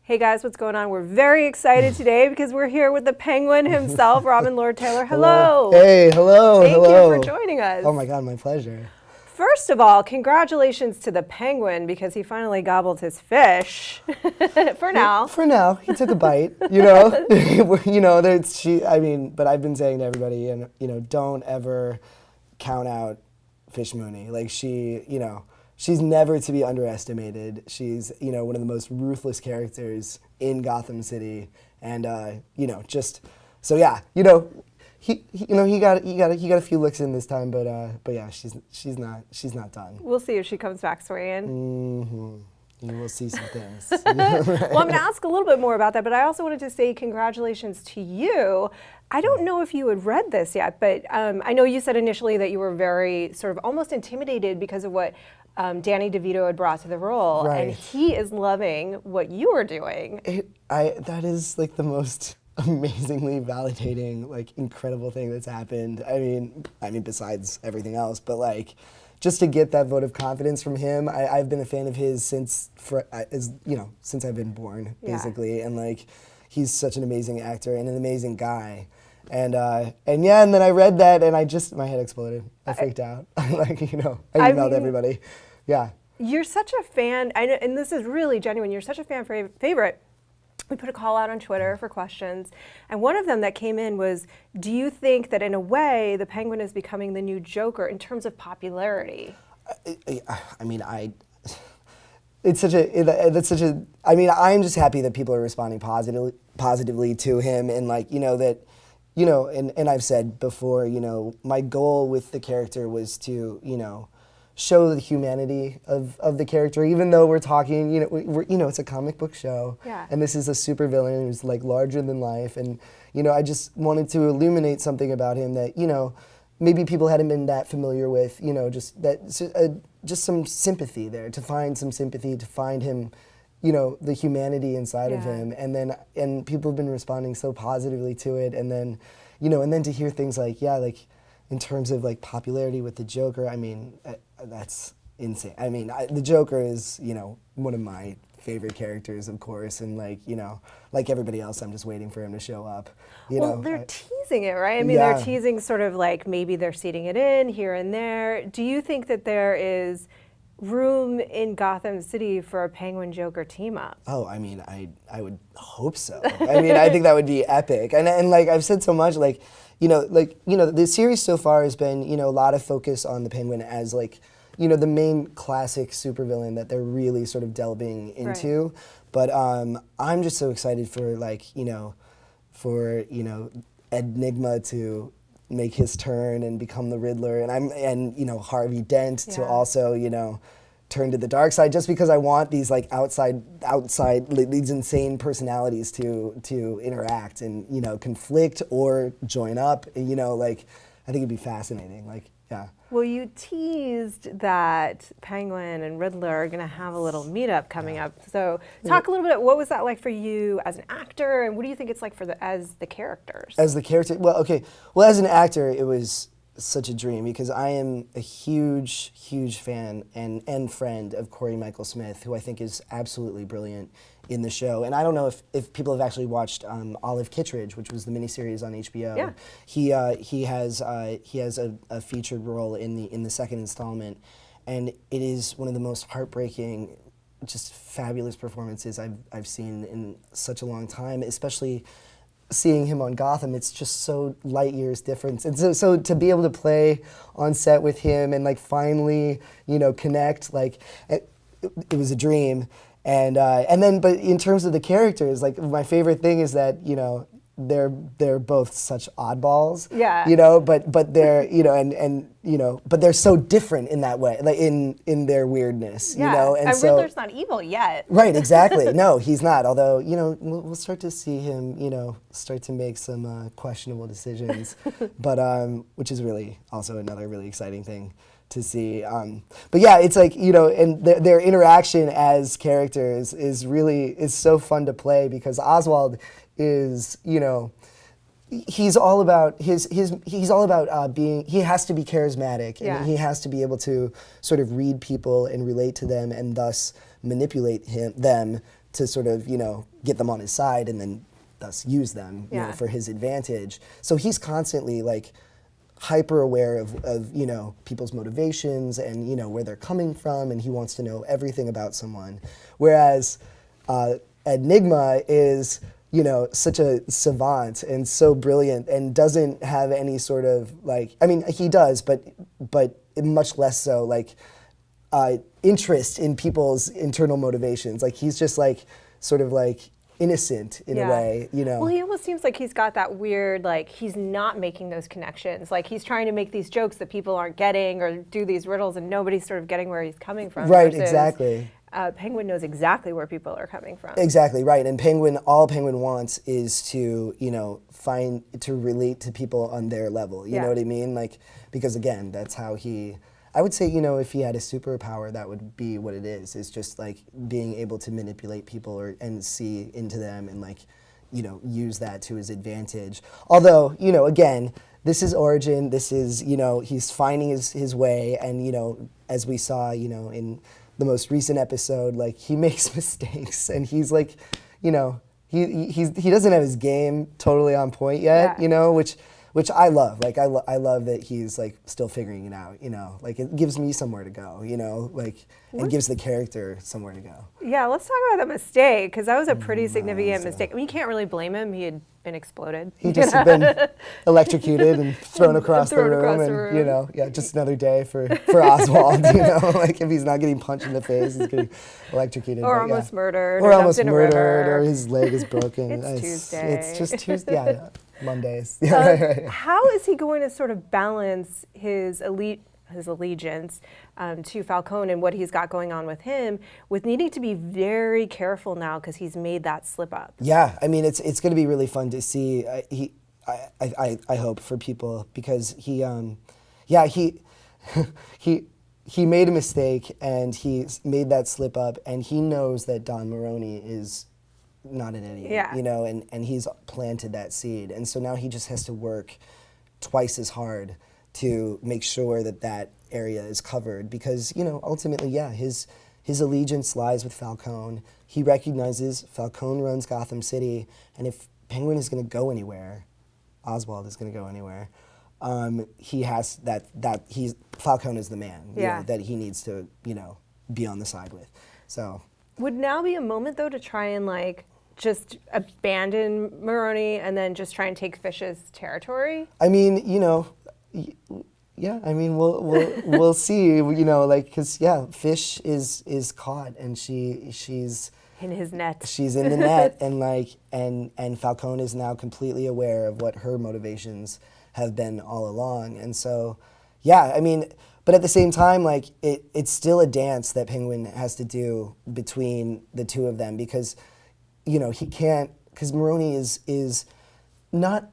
Hey guys, what's going on? We're very excited today because we're here with the Penguin himself, Robin Lord Taylor. Hello. Hey, hello. Thank you for joining us. Oh my God, my pleasure. First of all, congratulations to the Penguin because he finally gobbled his fish. For now. For now, he took a bite. You know, but I've been saying to everybody, and don't ever count out Fish Mooney. Like she's never to be underestimated. She's one of the most ruthless characters in Gotham City, and he got a few licks in this time, but yeah, she's not done. We'll see if she comes back swinging. Mm-hmm. You will see some things. Well, I'm going to ask a little bit more about that, but I also wanted to say congratulations to you. I don't know if you had read this yet, but I know you said initially that you were very sort of almost intimidated because of what Danny DeVito had brought to the role, right. And he is loving what you are doing. That is like the most amazingly validating, like incredible thing that's happened. I mean, besides everything else, but like, just to get that vote of confidence from him, I've been a fan of his since I've been born, basically, and like, he's such an amazing actor and an amazing guy, and then I read that and my head exploded. I freaked out. I emailed everybody. Yeah. You're such a fan, and this is really genuine. You're such a fan favorite. We put a call out on Twitter for questions, and one of them that came in was, do you think that in a way the Penguin is becoming the new Joker in terms of popularity? I'm just happy that people are responding positively to him, and and I've said before, my goal with the character was to, show the humanity of the character, even though we're talking, it's a comic book show, and this is a supervillain who's like larger than life, and I just wanted to illuminate something about him that maybe people hadn't been that familiar with, just some sympathy there, to find some sympathy, to find him, the humanity inside of him, and people have been responding so positively to it, and then to hear things like in terms of like popularity with the Joker, that's insane. The Joker is, one of my favorite characters, of course, and like everybody else, I'm just waiting for him to show up. They're teasing it, right? They're teasing sort of like maybe they're seeding it in here and there. Do you think that there is room in Gotham City for a Penguin Joker team up? Oh, I would hope so. I think that would be epic. And like I've said so much, the series so far has been, a lot of focus on the Penguin as the main classic supervillain that they're really sort of delving into. Right. But I'm just so excited for Enigma to make his turn and become the Riddler, and Harvey Dent to also turn to the dark side, just because I want these outside these insane personalities to interact and conflict or join up. I think it'd be fascinating. Well, you teased that Penguin and Riddler are going to have a little meetup coming up. So talk a little bit, what was that like for you as an actor, and what do you think it's like as the characters? As the character, well, as an actor, it was such a dream because I am a huge fan and friend of Cory Smith, who I think is absolutely brilliant in the show. And I don't know if people have actually watched Olive Kitteridge, which was the miniseries on HBO. Yeah. He has a featured role in the second installment, and it is one of the most heartbreaking, just fabulous performances I've seen in such a long time, especially seeing him on Gotham. It's just so light years difference, and so to be able to play on set with him and finally connect, it was a dream. And then, but in terms of the characters, my favorite thing is that they're both such oddballs. Yeah. But they're but they're so different in that way, in their weirdness. Yeah. And so Riddler's not evil yet. Right. Exactly. No, he's not. Although we'll start to see him start to make some questionable decisions, but which is really also another really exciting thing to see. But yeah, it's and their interaction as characters is so fun to play, because Oswald is, he's all about being, he has to be charismatic, and he has to be able to sort of read people and relate to them, and thus manipulate them to sort of, get them on his side and then thus use them for his advantage. So he's constantly like hyper aware of people's motivations and where they're coming from, and he wants to know everything about someone. Whereas Enigma is such a savant and so brilliant and doesn't have any sort of he does, but much less so interest in people's internal motivations. Like he's just sort of innocent in a way, Well, he almost seems like he's got that weird, he's not making those connections. Like he's trying to make these jokes that people aren't getting or do these riddles and nobody's sort of getting where he's coming from. Right, versus, exactly. Penguin knows exactly where people are coming from. Exactly, right. And all Penguin wants is to, to relate to people on their level. You know what I mean? Because again, that's how I would say, if he had a superpower, that would be what it is. It's just being able to manipulate people and see into them and use that to his advantage. Although, again, this is origin. This is, he's finding his way. And, as we saw, in the most recent episode, he makes mistakes and he's he doesn't have his game totally on point yet, which I love. I love that he's still figuring it out, it gives me somewhere to go, and gives the character somewhere to go. Yeah, let's talk about the mistake, because that was a pretty significant mistake. I mean, you can't really blame him. He had been exploded. He just had been electrocuted and thrown across the room, and just another day for Oswald, if he's not getting punched in the face, he's getting electrocuted. Or almost murdered. Or almost murdered, or his leg is broken. It's Tuesday. It's just Tuesday, yeah. Mondays. How is he going to sort of balance his allegiance to Falcone and what he's got going on with him, with needing to be very careful now because he's made that slip up? Yeah, I mean, it's going to be really fun to see. I hope for people, because he made a mistake and he made that slip up, and he knows that Don Maroney is not an idiot, and he's planted that seed. And so now he just has to work twice as hard to make sure that area is covered, because, ultimately, his allegiance lies with Falcone. He recognizes Falcone runs Gotham City, and if Penguin is going to go anywhere, Oswald is going to go anywhere, he has Falcone is the man that he needs to, be on the side with. So would now be a moment, though, to try and just abandon Maroney and then just try and take Fish's territory? I mean, I mean, we'll see, because Fish is caught and she's in his net. She's in the net, and Falcone is now completely aware of what her motivations have been all along, and so, I mean. But at the same time, it's still a dance that Penguin has to do between the two of them, because, he can't, because Maroney is not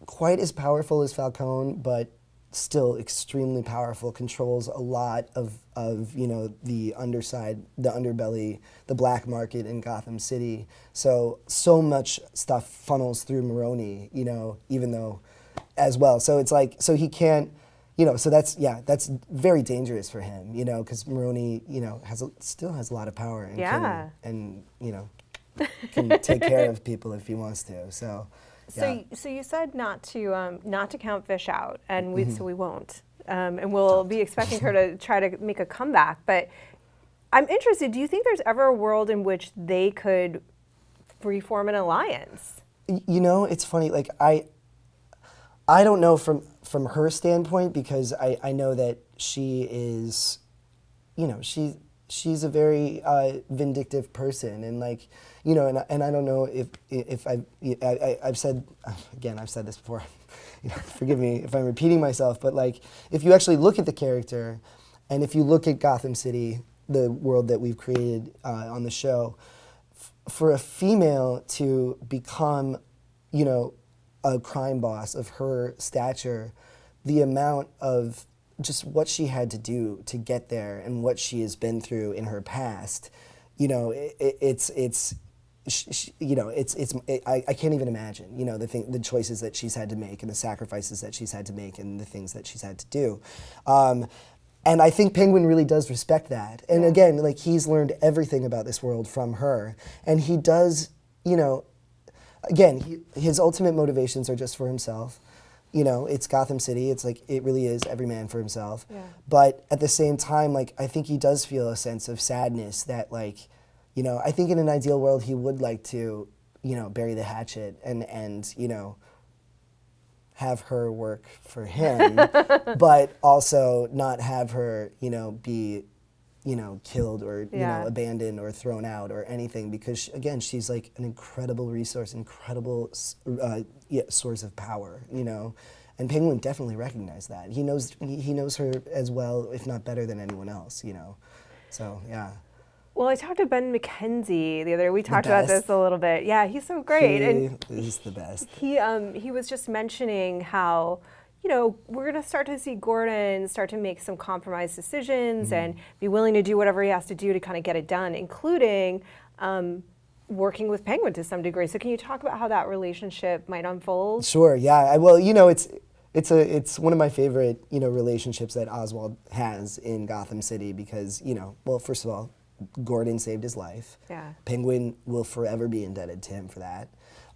quite as powerful as Falcone, but still extremely powerful, controls a lot of the underside, the underbelly, the black market in Gotham City. So much stuff funnels through Maroney, even though as well. So it's so he can't, so that's very dangerous for him, because Maroney, still has a lot of power and can take care of people if he wants to. So you said not to count Fish out, and so we won't, and we'll be expecting her to try to make a comeback. But I'm interested. Do you think there's ever a world in which they could reform an alliance? It's funny. I don't know from her standpoint, because I know that she is, she's a very vindictive person, and and I don't know if I've said, again, I've said this before, forgive me if I'm repeating myself, but if you actually look at the character, and if you look at Gotham City, the world that we've created on the show, for a female to become, a crime boss of her stature, the amount of just what she had to do to get there and what she has been through in her past, I can't even imagine, the choices that she's had to make and the sacrifices that she's had to make and the things that she's had to do. And I think Penguin really does respect that. And again, like, he's learned everything about this world from her. And he does, you know, again, his ultimate motivations are just for himself. You know, it's Gotham City. It's like, it really is every man for himself. Yeah. But at the same time, like, I think he does feel a sense of sadness that, like, you know, I think in an ideal world he would like to, you know, bury the hatchet and you know, have her work for him, but also not have her, you know, be, you know, killed or, you know, abandoned or thrown out or anything, because again, she's like an incredible resource, incredible source of power, you know, and Penguin definitely recognized that. He knows her as well, if not better than anyone else, you know, so yeah. Well, I talked to Ben McKenzie the other day. We talked about this a little bit. Yeah, he's so great. He's the best. He was just mentioning how, you know, we're going to start to see Gordon start to make some compromised decisions and be willing to do whatever he has to do to kind of get it done, including working with Penguin to some degree. So can you talk about how that relationship might unfold? Sure, yeah. Well, you know, it's one of my favorite, you know, relationships that Oswald has in Gotham City because, you know, well, first of all, Gordon saved his life. Yeah. Penguin will forever be indebted to him for that.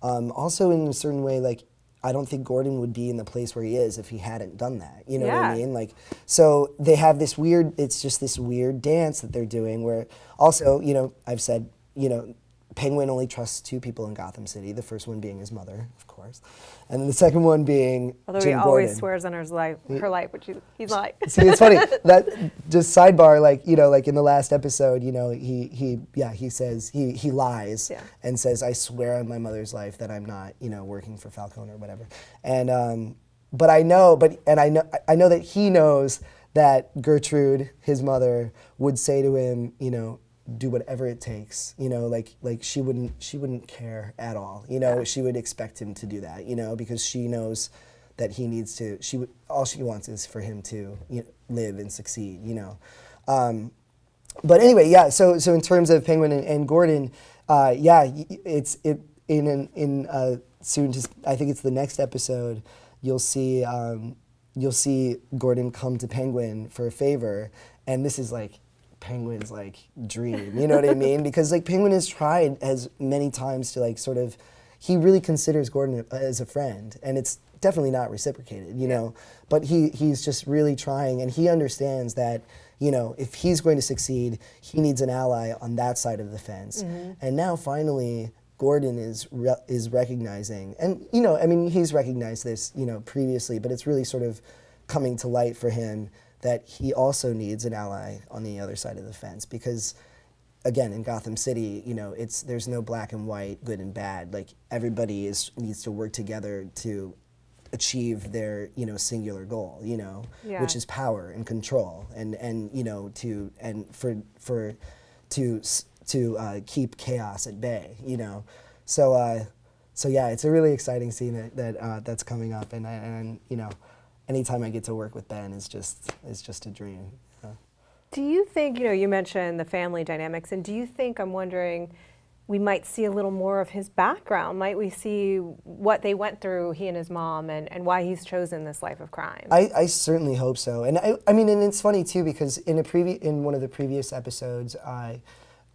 Also, in a certain way, like, I don't think Gordon would be in the place where he is if he hadn't done that. You know what I mean? Like, so they have this weird, it's just this weird dance that they're doing where also, you know, I've said, you know, Penguin only trusts two people in Gotham City, the first one being his mother, of course, and then the second one being Although Jim he always Gordon. swears on her life, which he's like. See, it's funny, that, just sidebar, like, you know, like in the last episode, you know, he says, he lies and says, I swear on my mother's life that I'm not, you know, working for Falcone or whatever. And, but I know that he knows that Gertrude, his mother, would say to him, you know, do whatever it takes, you know, like she wouldn't care at all, you know, she would expect him to do that, you know, because she knows that he needs to, all she wants is for him to, you know, live and succeed, you know. But anyway, yeah, so in terms of Penguin and Gordon, soon, just, I think it's the next episode, you'll see Gordon come to Penguin for a favor, and this is like Penguin's like dream, you know what I mean? Because like Penguin has tried as many times to like sort of, he really considers Gordon as a friend, and it's definitely not reciprocated, you know, but he's just really trying, and he understands that, you know, if he's going to succeed, he needs an ally on that side of the fence. And now finally Gordon is recognizing, and you know, I mean, he's recognized this, you know, previously, but it's really sort of coming to light for him that he also needs an ally on the other side of the fence, because again, in Gotham City, you know, there's no black and white, good and bad. Like, everybody needs to work together to achieve their, you know, singular goal, you know, which is power and control, and you know, to keep chaos at bay, you know. So yeah, it's a really exciting scene that's coming up, and you know, anytime I get to work with Ben is just a dream. Do you think, you know, you mentioned the family dynamics, and do you think, I'm wondering, we might see a little more of his background? Might we see what they went through, he and his mom, and why he's chosen this life of crime? I certainly hope so. And I mean, and it's funny too, because in one of the previous episodes,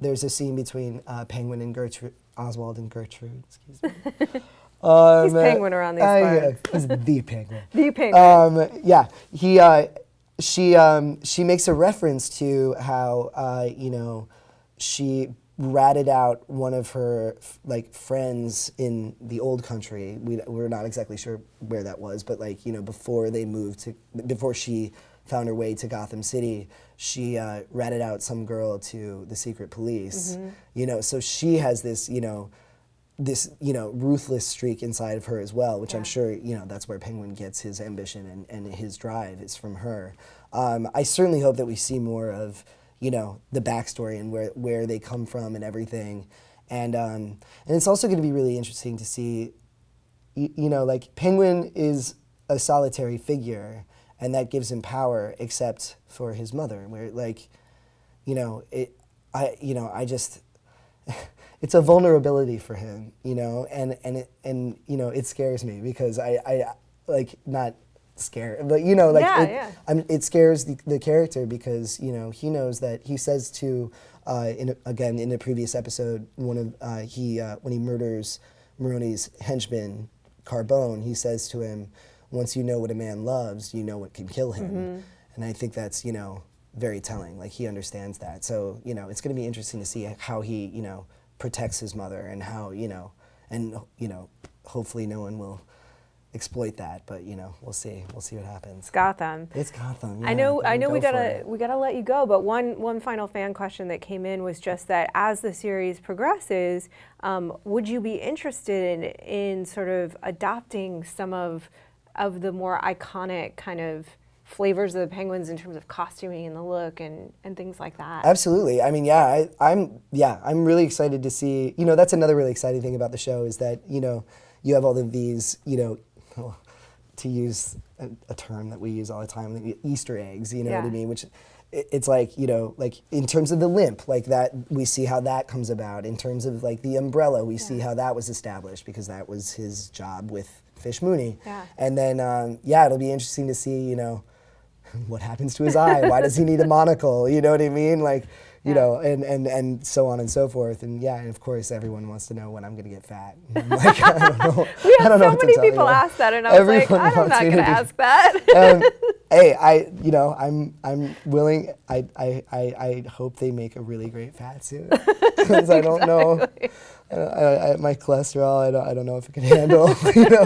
there's a scene between Penguin and Gertrude, Oswald and Gertrude, excuse me. He's Penguin around these parts. Yeah, he's the Penguin. The Penguin. Yeah, she makes a reference to how, you know, she ratted out one of her like friends in the old country. We're not exactly sure where that was, but like, you know, before she found her way to Gotham City, she ratted out some girl to the secret police. You know, so she has this, you know, ruthless streak inside of her as well, which I'm sure, you know, that's where Penguin gets his ambition and his drive is from her. I certainly hope that we see more of, you know, the backstory and where they come from and everything. And it's also going to be really interesting to see, you know, like Penguin is a solitary figure, and that gives him power, except for his mother, where like, you know, it's a vulnerability for him, you know, and you know, it scares me because I like, not scared. But you know, like it scares the character because you know he knows that he says to again in a previous episode when he murders Maroney's henchman Carbone, he says to him, once you know what a man loves, you know what can kill him. And I think that's, you know, very telling. Like, he understands that. So, you know, it's going to be interesting to see how he, you know, protects his mother and how, you know, and, you know, hopefully no one will exploit that. But, you know, we'll see. We'll see what happens. It's Gotham. It's Gotham. Yeah, I know we gotta let you go, but one final fan question that came in was just that as the series progresses, would you be interested in sort of adopting some of the more iconic kind of flavors of the Penguins in terms of costuming and the look and things like that? Absolutely. I mean, yeah, I'm really excited to see. You know, that's another really exciting thing about the show is that, you know, you have all of these, you know, to use a term that we use all the time, like Easter eggs, you know what I mean? Which it's like, you know, like in terms of the limp, like that, we see how that comes about. In terms of like the umbrella, we see how that was established because that was his job with Fish Mooney. Yeah. And then, it'll be interesting to see, you know, what happens to his eye? Why does he need a monocle? You know what I mean? Like, you know, and so on and so forth. And yeah, and of course, everyone wants to know when I'm going to get fat. And I'm like, I don't know. We have so many people ask that, and I was like, I'm not going to ask that. Hey, I'm willing. I hope they make a really great fat suit because I don't know. My cholesterol, I don't know if it can handle, you know,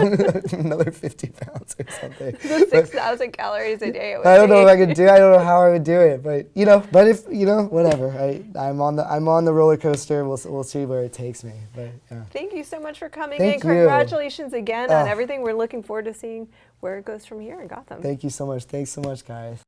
another 50 pounds or something. The 6,000 calories a day. I don't know if I could do. I don't know how I would do it, but you know, if you know, whatever. I'm on the roller coaster. We'll see where it takes me. But yeah. Thank you so much for coming Thank in. Congratulations again on everything. We're looking forward to seeing where it goes from here in Gotham. Thank you so much. Thanks so much, guys.